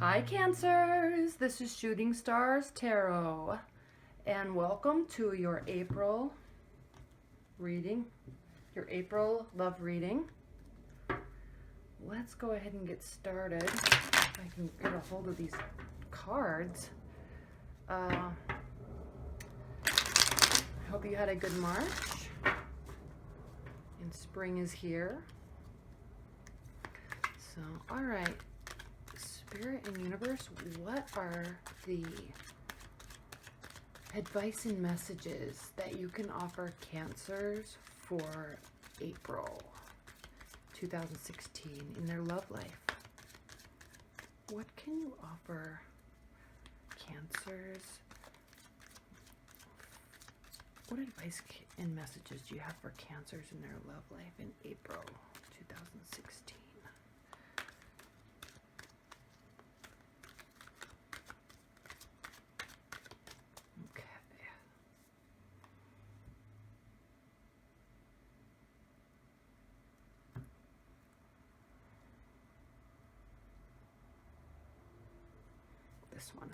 Hi Cancers, this is Shooting Stars Tarot, and welcome to your April reading, your April love reading. Let's go ahead and get started. If I can get a hold of these cards. I hope you had a good March, and spring is here. So, all right. Spirit and universe, what are the advice and messages that you can offer Cancers for April 2016 in their love life? What can you offer Cancers? What advice and messages do you have for Cancers in their love life in April 2016? This one.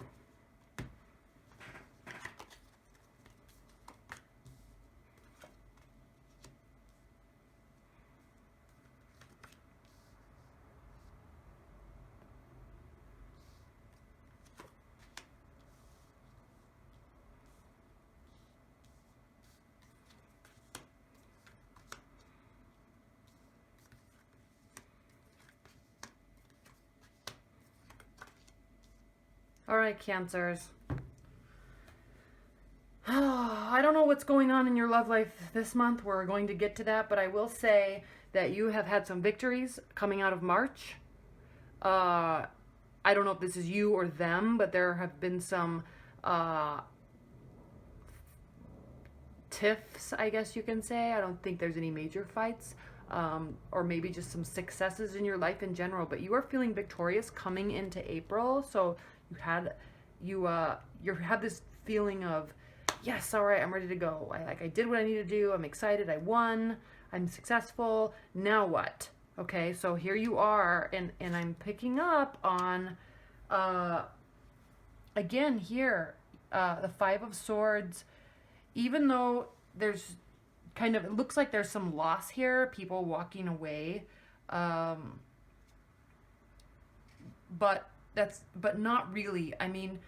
All right, Cancers. I don't know what's going on in your love life this month. We're going to get to that, but I will say that you have had some victories coming out of March. I don't know if this is you or them, but there have been some tiffs, I guess you can say. I don't think there's any major fights, or maybe just some successes in your life in general, but you are feeling victorious coming into April. So you have this feeling of, yes, all right, I'm ready to go. I did what I need to do. I'm excited. I won. I'm successful. Now what? Okay, so here you are, and I'm picking up on, again here, the Five of Swords. Even though there's it looks like there's some loss here, people walking away, but not really. I mean,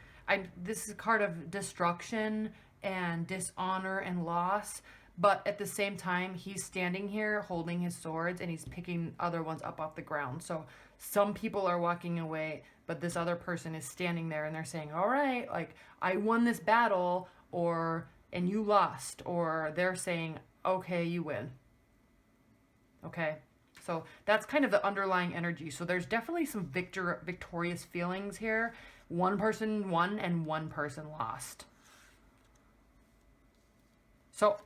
this is a card of destruction and dishonor and loss, but at the same time, he's standing here holding his swords and he's picking other ones up off the ground. So some people are walking away, but this other person is standing there and they're saying, all right, like, I won this battle, and you lost, or they're saying, okay, you win. Okay. So that's kind of the underlying energy. So there's definitely some victorious feelings here. One person won and one person lost. So,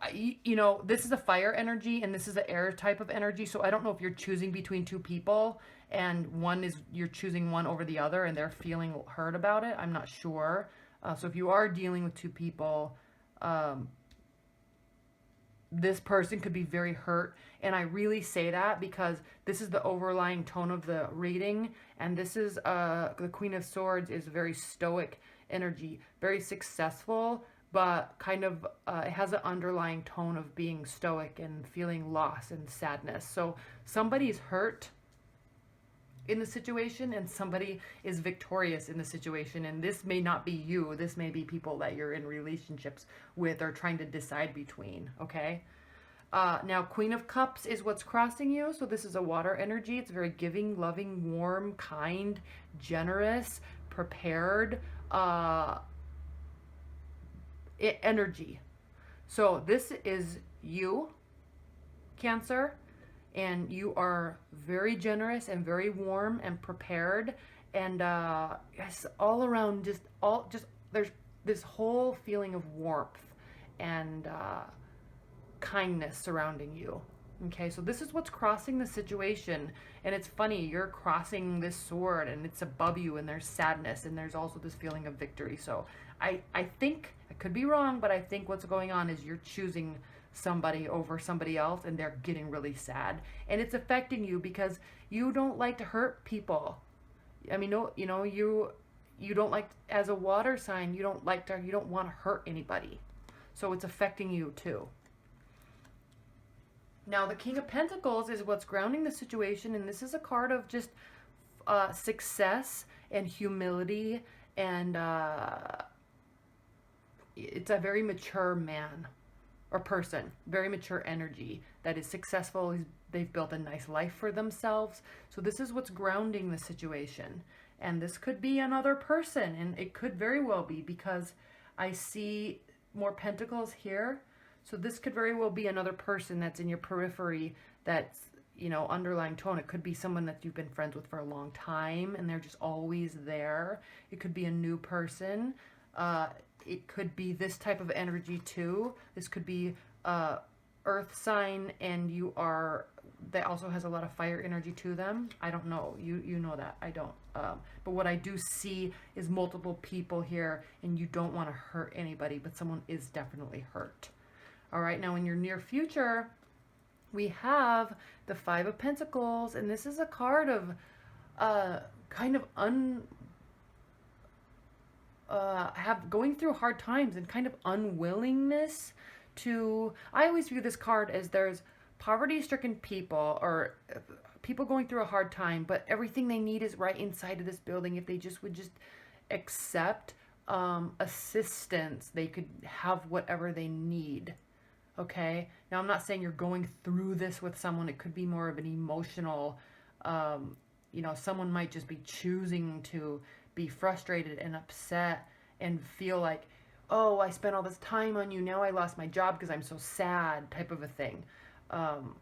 this is a fire energy and this is an air type of energy. So I don't know if you're choosing between two people and you're choosing one over the other and they're feeling hurt about it. I'm not sure. So if you are dealing with two people, this person could be very hurt, and I really say that because this is the overlying tone of the reading, and this is the Queen of Swords is very stoic energy, very successful, but kind of it has an underlying tone of being stoic and feeling loss and sadness. So somebody's hurt in the situation and somebody is victorious in the situation, and this may not be you. This may be people that you're in relationships with or trying to decide between. Okay, now Queen of Cups is what's crossing you. So this is a water energy. It's very giving, loving, warm, kind, generous, prepared energy. So this is you, Cancer, and you are very generous and very warm and prepared, and yes, all around, there's this whole feeling of warmth and kindness surrounding you. Okay, so this is what's crossing the situation, and it's funny, you're crossing this sword and it's above you and there's sadness and there's also this feeling of victory. So I think, I could be wrong, but I think what's going on is you're choosing somebody over somebody else and they're getting really sad, and it's affecting you because you don't like to hurt people. I mean, no, you don't like, as a water sign, you don't want to hurt anybody. So it's affecting you too. Now, the King of Pentacles is what's grounding the situation, and this is a card of just success and humility, and it's a very mature man or person, very mature energy that is successful. They've built a nice life for themselves. So this is what's grounding the situation. And this could be another person, and it could very well be, because I see more pentacles here. So this could very well be another person that's in your periphery, that's, underlying tone. It could be someone that you've been friends with for a long time and they're just always there. It could be a new person. It could be this type of energy too. This could be earth sign, and that also has a lot of fire energy to them. I don't know. You know that. I don't. But what I do see is multiple people here, and you don't want to hurt anybody, but someone is definitely hurt. All right, now in your near future, we have the Five of Pentacles, and this is a card of kind of going through hard times and kind of unwillingness to. I always view this card as there's poverty-stricken people, or people going through a hard time, but everything they need is right inside of this building. If they would just accept assistance, they could have whatever they need. Okay, now I'm not saying you're going through this with someone. It could be more of an emotional, someone might just be choosing to be frustrated and upset and feel like, oh, I spent all this time on you, now I lost my job because I'm so sad, type of a thing. But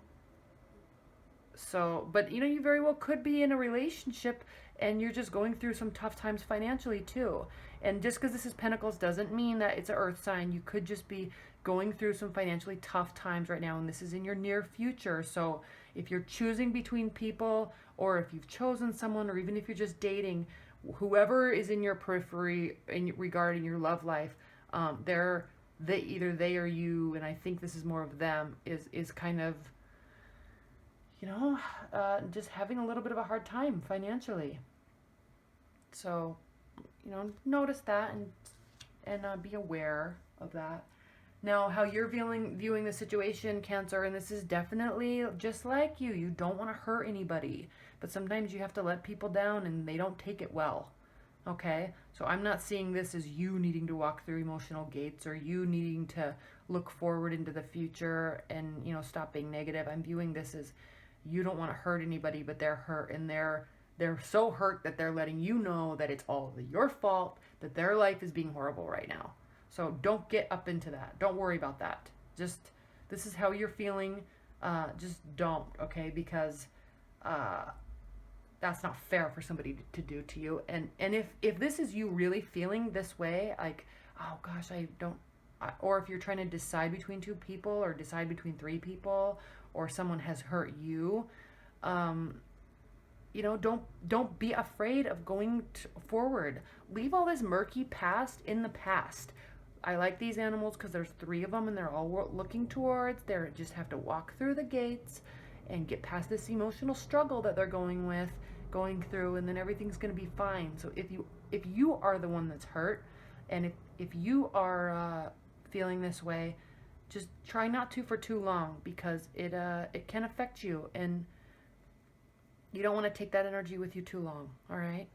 you very well could be in a relationship and you're just going through some tough times financially too. And just because this is Pentacles doesn't mean that it's an earth sign. You could just be going through some financially tough times right now, and this is in your near future. So if you're choosing between people, or if you've chosen someone, or even if you're just dating, whoever is in your periphery regarding your love life, either they or you, and I think this is more of them, is kind of, just having a little bit of a hard time financially. So, notice that and be aware of that. Now, how you're viewing the situation, Cancer, and this is definitely just like you. You don't want to hurt anybody, but sometimes you have to let people down and they don't take it well. Okay? So I'm not seeing this as you needing to walk through emotional gates, or you needing to look forward into the future and, stop being negative. I'm viewing this as you don't want to hurt anybody, but they're hurt, and they're so hurt that they're letting you know that it's all your fault, that their life is being horrible right now. So don't get up into that. Don't worry about that. Just, this is how you're feeling. Just don't, okay? Because that's not fair for somebody to do to you. And if this is you really feeling this way, like, oh gosh, or if you're trying to decide between two people, or decide between three people, or someone has hurt you, don't be afraid of going forward. Leave all this murky past in the past. I like these animals because there's 3 of them and they're all looking towards. They just have to walk through the gates and get past this emotional struggle that they're going through, and then everything's going to be fine. So if you are the one that's hurt, and if you are feeling this way, just try not to for too long, because it can affect you, and you don't want to take that energy with you too long. All right.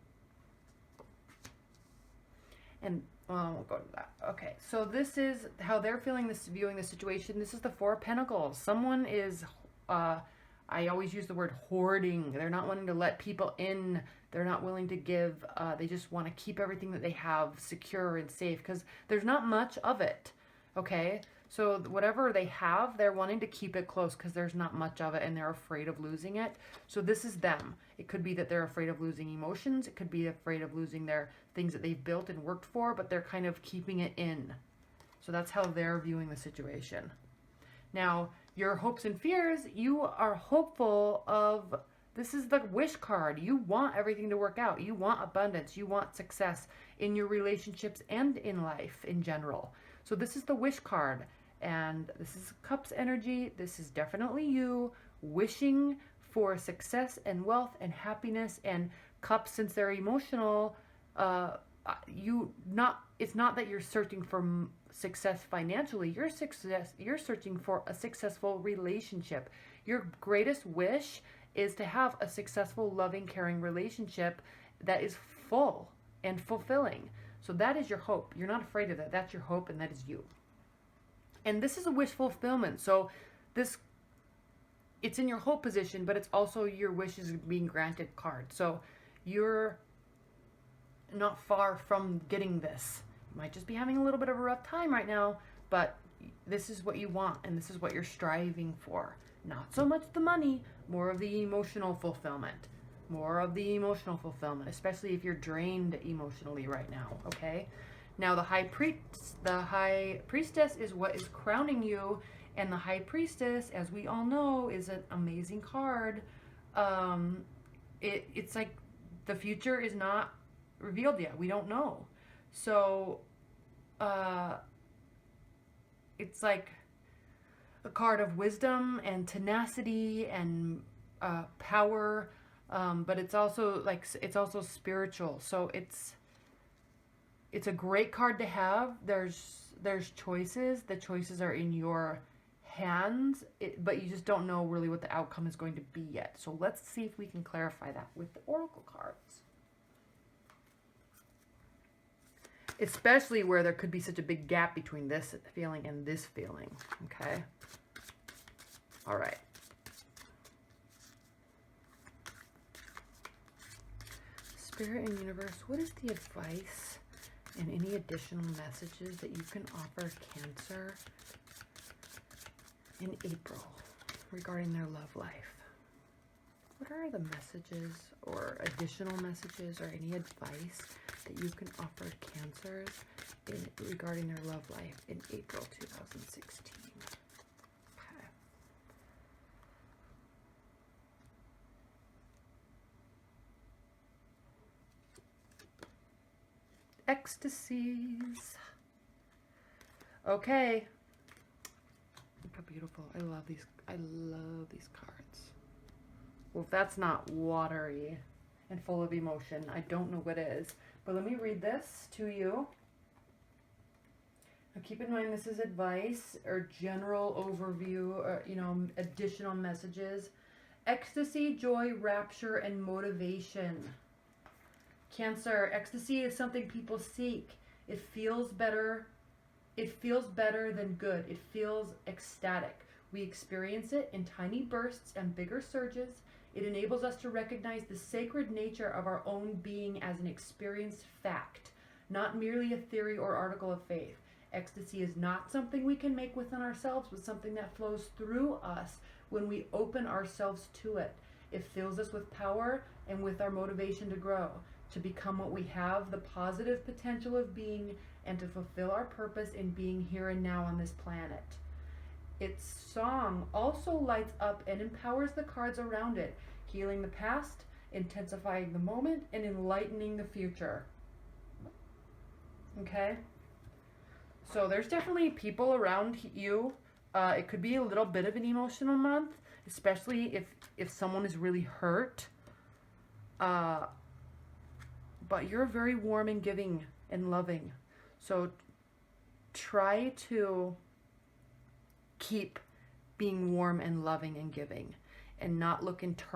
And we'll go to that. Okay, so this is how they're viewing the situation. This is the Four of Pentacles. Someone is, I always use the word hoarding. They're not wanting to let people in. They're not willing to give. They just want to keep everything that they have secure and safe, because there's not much of it. Okay, so whatever they have, they're wanting to keep it close because there's not much of it, and they're afraid of losing it. So this is them. It could be that they're afraid of losing emotions. It could be afraid of losing their things that they've built and worked for, but they're kind of keeping it in. So that's how they're viewing the situation. Now, your hopes and fears, you are hopeful of, this is the wish card. You want everything to work out. You want abundance. You want success in your relationships and in life in general. So this is the wish card, and this is Cups energy. This is definitely you wishing for success and wealth and happiness. And cups, since they're emotional, it's not that you're searching for success financially. You're searching for a successful relationship. Your greatest wish is to have a successful, loving, caring relationship that is full and fulfilling. So that is your hope. You're not afraid of that. That's your hope, and that is you. And this is a wish fulfillment. So it's in your hope position, but it's also your wishes being granted card. So you're not far from getting this. You might just be having a little bit of a rough time right now, but this is what you want, and this is what you're striving for. Not so much the money, more of the emotional fulfillment. More of the emotional fulfillment, especially if you're drained emotionally right now, okay? Now the high priestess is what is crowning you, and the high priestess, as we all know, is an amazing card. It's like the future is not revealed yet. We don't know. So it's like a card of wisdom and tenacity and power, but it's also spiritual. So it's a great card to have. There's choices. The choices are in your hands, but you just don't know really what the outcome is going to be yet. So let's see if we can clarify that with the oracle cards. Especially where there could be such a big gap between this feeling and this feeling. Okay. All right. Spirit and universe, what is the advice and any additional messages that you can offer Cancer in April regarding their love life? What are the messages or additional messages or any advice that you can offer Cancers regarding their love life in April 2016? Okay. Ecstasies. Okay. Look how beautiful. I love these cards. Well, if that's not watery and full of emotion, I don't know what is. But let me read this to you. Now keep in mind this is advice or general overview or, additional messages. Ecstasy, joy, rapture, and motivation. Cancer, ecstasy is something people seek. It feels better. It feels better than good. It feels ecstatic. We experience it in tiny bursts and bigger surges. It enables us to recognize the sacred nature of our own being as an experienced fact, not merely a theory or article of faith. Ecstasy is not something we can make within ourselves, but something that flows through us when we open ourselves to it. It fills us with power and with our motivation to grow, to become what we have the positive potential of being, and to fulfill our purpose in being here and now on this planet. Its song also lights up and empowers the cards around it, healing the past, intensifying the moment, and enlightening the future. Okay? So there's definitely people around you. It could be a little bit of an emotional month, especially if someone is really hurt. But you're very warm and giving and loving. So try to keep being warm and loving and giving, and not look internally